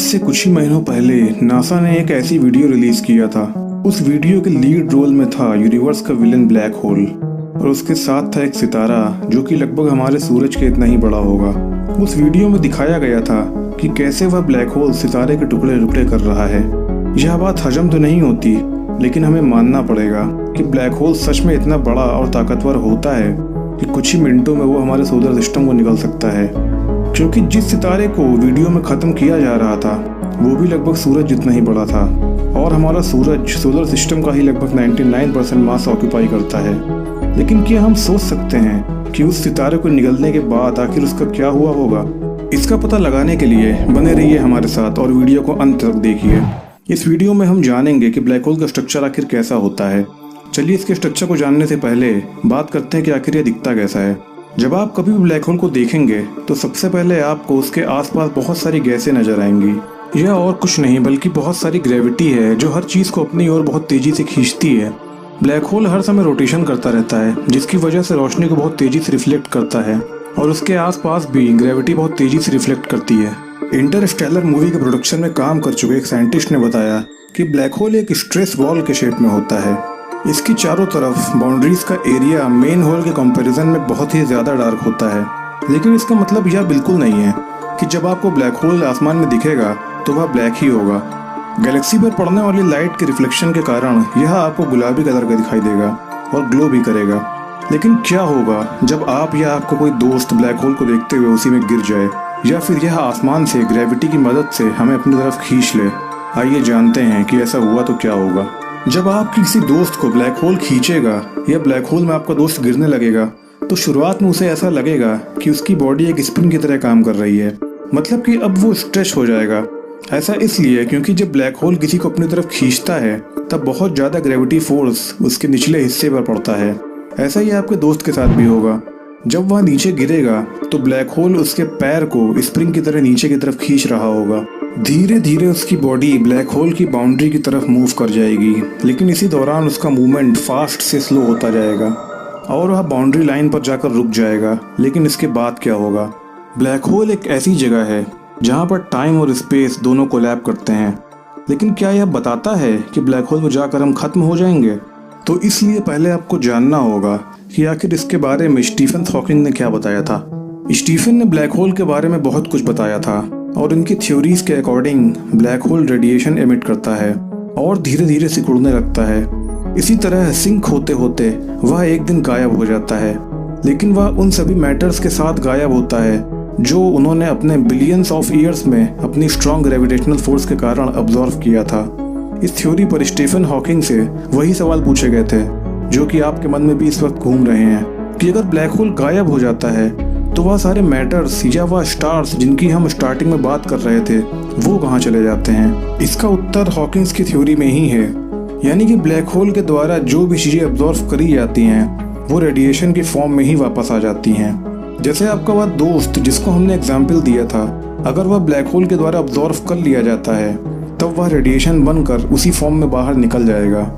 से कुछ ही महीनों पहले नासा ने एक ऐसी वीडियो रिलीज किया था। उस वीडियो के लीड रोल में था यूनिवर्स का विलन ब्लैक होल और उसके साथ था एक सितारा जो कि लगभग हमारे सूरज के इतना ही बड़ा होगा। उस वीडियो में दिखाया गया था कि कैसे वह ब्लैक होल सितारे के टुकड़े टुकड़े कर रहा है। यह बात हजम तो नहीं होती, लेकिन हमें मानना पड़ेगा कि ब्लैक होल सच में इतना बड़ा और ताकतवर होता है कि कुछ ही मिनटों में वो हमारे सोलर सिस्टम को निकल सकता है। क्योंकि जिस सितारे को वीडियो में ख़त्म किया जा रहा था वो भी लगभग सूरज जितना ही बड़ा था और हमारा सूरज सोलर सिस्टम का ही लगभग 99% मास ऑक्यूपाई करता है। लेकिन क्या हम सोच सकते हैं कि उस सितारे को निकलने के बाद आखिर उसका क्या हुआ होगा? इसका पता लगाने के लिए बने रहिए हमारे साथ और वीडियो को अंत तक देखिए। इस वीडियो में हम जानेंगे कि ब्लैक होल का स्ट्रक्चर आखिर कैसा होता है। चलिए इसके स्ट्रक्चर को जानने से पहले बात करते हैं कि आखिर यह दिखता कैसा है। जब आप कभी भी ब्लैक होल को देखेंगे तो सबसे पहले आपको उसके आसपास बहुत सारी गैसें नजर आएंगी। यह और कुछ नहीं बल्कि बहुत सारी ग्रेविटी है जो हर चीज़ को अपनी ओर बहुत तेज़ी से खींचती है। ब्लैक होल हर समय रोटेशन करता रहता है जिसकी वजह से रोशनी को बहुत तेज़ी से रिफ्लेक्ट करता है और उसके आसपास भी ग्रेविटी बहुत तेज़ी से रिफ्लेक्ट करती है। इंटरस्टेलर मूवी के प्रोडक्शन में काम कर चुके एक साइंटिस्ट ने बताया कि ब्लैक होल एक स्ट्रेस बॉल के शेप में होता है। इसकी चारों तरफ बाउंड्रीज का एरिया मेन होल के कंपैरिजन में बहुत ही ज़्यादा डार्क होता है। लेकिन इसका मतलब यह बिल्कुल नहीं है कि जब आपको ब्लैक होल आसमान में दिखेगा तो वह ब्लैक ही होगा। गैलेक्सी पर पड़ने वाली लाइट के रिफ्लेक्शन के कारण यह आपको गुलाबी कलर का दिखाई देगा और ग्लो भी करेगा। लेकिन क्या होगा जब आप या आपका कोई दोस्त ब्लैक होल को देखते हुए उसी में गिर जाए या फिर यह आसमान से ग्रेविटी की मदद से हमें अपनी तरफ खींच ले? आइए जानते हैं कि ऐसा हुआ तो क्या होगा। जब आप किसी दोस्त को ब्लैक होल खींचेगा या ब्लैक होल में आपका दोस्त गिरने लगेगा तो शुरुआत में उसे ऐसा लगेगा कि उसकी बॉडी एक स्प्रिंग की तरह काम कर रही है, मतलब कि अब वो स्ट्रेच हो जाएगा। ऐसा इसलिए क्योंकि जब ब्लैक होल किसी को अपनी तरफ खींचता है तब बहुत ज़्यादा ग्रेविटी फोर्स उसके निचले हिस्से पर पड़ता है। ऐसा ही आपके दोस्त के साथ भी होगा। जब वह नीचे गिरेगा तो ब्लैक होल उसके पैर को स्प्रिंग की तरह नीचे की तरफ खींच रहा होगा। धीरे धीरे उसकी बॉडी ब्लैक होल की बाउंड्री की तरफ मूव कर जाएगी, लेकिन इसी दौरान उसका मूवमेंट फास्ट से स्लो होता जाएगा और वह बाउंड्री लाइन पर जाकर रुक जाएगा। लेकिन इसके बाद क्या होगा? ब्लैक होल एक ऐसी जगह है जहाँ पर टाइम और स्पेस दोनों कोलैप करते हैं। लेकिन क्या यह बताता है कि ब्लैक होल में जाकर हम खत्म हो जाएंगे? तो इसलिए पहले आपको जानना होगा कि आखिर इसके बारे में स्टीफन हॉकिंग ने क्या बताया था। स्टीफन ने ब्लैक होल के बारे में बहुत कुछ बताया था और इनकी थ्योरीज के according black hole radiation emit करता है और धीरे धीरे सिकुड़ने लगता है। इसी तरह सिंक होते होते वह एक दिन गायब हो जाता है, लेकिन वह उन सभी मैटर्स के साथ गायब होता है जो उन्होंने अपने बिलियंस ऑफ ईयर्स में अपनी स्ट्रॉन्ग ग्रेविटेशनल फोर्स के कारण ऑब्जर्व किया था। इस थ्योरी पर स्टीफन हॉकिंग से वही सवाल पूछे गए थे जो कि आपके मन में भी इस वक्त घूम रहे हैं कि अगर ब्लैक होल गायब हो जाता है तो वह सारे मैटर्स या वह स्टार्स जिनकी हम स्टार्टिंग में बात कर रहे थे वो कहाँ चले जाते हैं? इसका उत्तर हॉकिंग्स की थ्योरी में ही है, यानी कि ब्लैक होल के द्वारा जो भी चीज़ें ऑब्जर्व करी जाती हैं वो रेडिएशन की फॉर्म में ही वापस आ जाती हैं। जैसे आपका वह दोस्त जिसको हमने एग्जाम्पल दिया था, अगर वह ब्लैक होल के द्वारा ऑब्जर्व कर लिया जाता है तब वह रेडिएशन बनकर उसी फॉर्म में बाहर निकल जाएगा।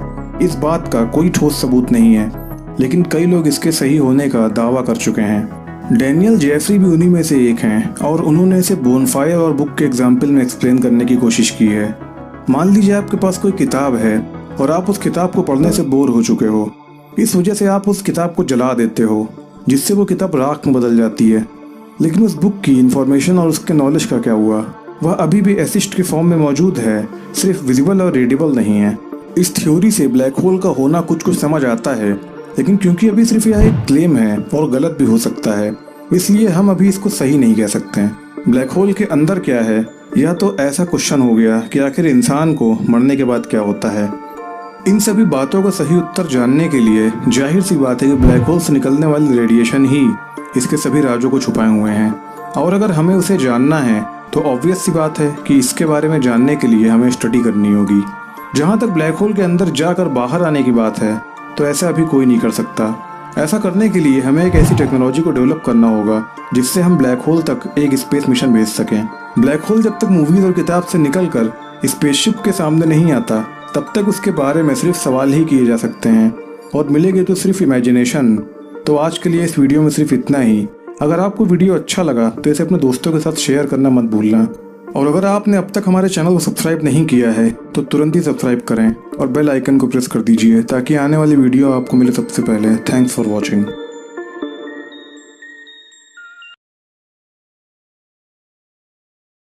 इस बात का कोई ठोस सबूत नहीं है, लेकिन कई लोग इसके सही होने का दावा कर चुके हैं। डैनियल जेफरी भी उन्हीं में से एक हैं और उन्होंने इसे बोनफायर और बुक के एग्जाम्पल में एक्सप्लेन करने की कोशिश की है। मान लीजिए आपके पास कोई किताब है और आप उस किताब को पढ़ने से बोर हो चुके हो। इस वजह से आप उस किताब को जला देते हो जिससे वो किताब राख में बदल जाती है। लेकिन उस बुक की इन्फॉर्मेशन और उसके नॉलेज का क्या हुआ? वह अभी भी एसिस्ट की फॉर्म में मौजूद है, सिर्फ विजिबल और रीडेबल नहीं है। इस थ्योरी से ब्लैक होल का होना कुछ कुछ समझ आता है, लेकिन क्योंकि अभी सिर्फ यह एक क्लेम है और गलत भी हो सकता है, इसलिए हम अभी इसको सही नहीं कह सकते हैं। ब्लैक होल के अंदर क्या है, यह तो ऐसा क्वेश्चन हो गया कि आखिर इंसान को मरने के बाद क्या होता है। इन सभी बातों का सही उत्तर जानने के लिए जाहिर सी बात है कि ब्लैक होल से निकलने वाली रेडिएशन ही इसके सभी राजों को छुपाए हुए हैं और अगर हमें उसे जानना है तो ऑब्वियस सी बात है कि इसके बारे में जानने के लिए हमें स्टडी करनी होगी। जहाँ तक ब्लैक होल के अंदर जाकर बाहर आने की बात है तो ऐसा अभी कोई नहीं कर सकता। ऐसा करने के लिए हमें एक ऐसी टेक्नोलॉजी को डेवलप करना होगा जिससे हम ब्लैक होल तक एक स्पेस मिशन भेज सकें। ब्लैक होल जब तक मूवीज और किताब से निकलकर स्पेसशिप के सामने नहीं आता तब तक उसके बारे में सिर्फ सवाल ही किए जा सकते हैं और मिलेंगे तो सिर्फ इमेजिनेशन। तो आज के लिए इस वीडियो में सिर्फ इतना ही। अगर आपको वीडियो अच्छा लगा तो इसे अपने दोस्तों के साथ शेयर करना मत भूलना। और अगर आपने अब तक हमारे चैनल को सब्सक्राइब नहीं किया है तो तुरंत ही सब्सक्राइब करें और बेल आइकन को प्रेस कर दीजिए ताकि आने वाली वीडियो आपको मिले सबसे पहले। Thanks for watching.